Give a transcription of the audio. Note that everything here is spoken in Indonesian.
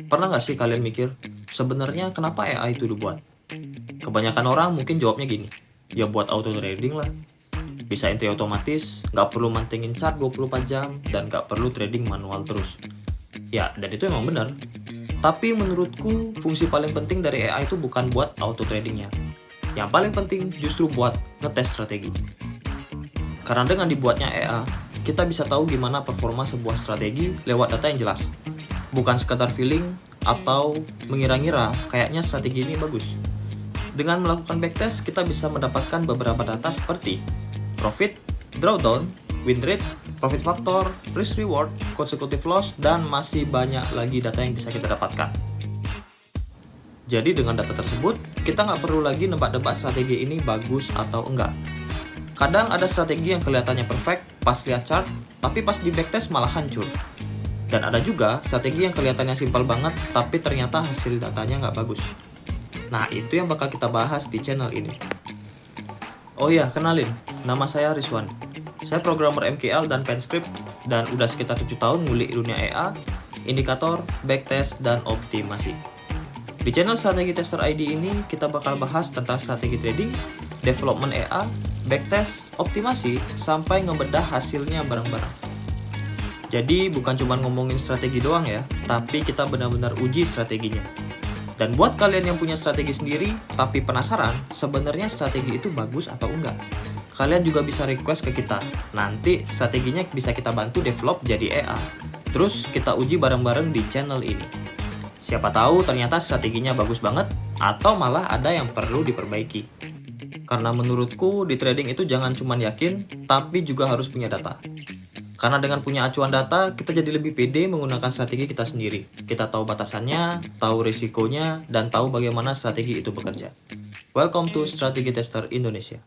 Pernah nggak sih kalian mikir, sebenarnya kenapa AI itu dibuat? Kebanyakan orang mungkin jawabnya gini, ya buat auto trading lah. Bisa entry otomatis, nggak perlu mantengin chart 24 jam, dan nggak perlu trading manual terus. Ya, dan itu emang benar. Tapi menurutku, fungsi paling penting dari AI itu bukan buat auto tradingnya. Yang paling penting justru buat ngetes strategi. Karena dengan dibuatnya AI, kita bisa tahu gimana performa sebuah strategi lewat data yang jelas. Bukan sekadar feeling atau mengira-ngira kayaknya strategi ini bagus. Dengan melakukan backtest, kita bisa mendapatkan beberapa data seperti profit, drawdown, win rate, profit factor, risk reward, consecutive loss, dan masih banyak lagi data yang bisa kita dapatkan. Jadi dengan data tersebut, kita nggak perlu lagi nebak-nebak strategi ini bagus atau enggak. Kadang ada strategi yang kelihatannya perfect pas lihat chart, tapi pas di backtest malah hancur. Dan ada juga strategi yang kelihatannya simpel banget, tapi ternyata hasil datanya nggak bagus. Nah, itu yang bakal kita bahas di channel ini. Oh iya, kenalin, nama saya Rizwan. Saya programmer MKL dan PenScript, dan udah sekitar 7 tahun ngulik dunia EA, indikator, backtest, dan optimasi. Di channel Strategi Tester ID ini, kita bakal bahas tentang strategi trading, development EA, backtest, optimasi, sampai ngebedah hasilnya bareng-bareng. Jadi bukan cuma ngomongin strategi doang ya, tapi kita benar-benar uji strateginya. Dan buat kalian yang punya strategi sendiri, tapi penasaran sebenarnya strategi itu bagus atau enggak, kalian juga bisa request ke kita. Nanti strateginya bisa kita bantu develop jadi EA. Terus kita uji bareng-bareng di channel ini. Siapa tahu ternyata strateginya bagus banget, atau malah ada yang perlu diperbaiki. Karena menurutku di trading itu jangan cuma yakin, tapi juga harus punya data. Karena dengan punya acuan data, kita jadi lebih pede menggunakan strategi kita sendiri. Kita tahu batasannya, tahu risikonya, dan tahu bagaimana strategi itu bekerja. Welcome to Strategi Tester Indonesia.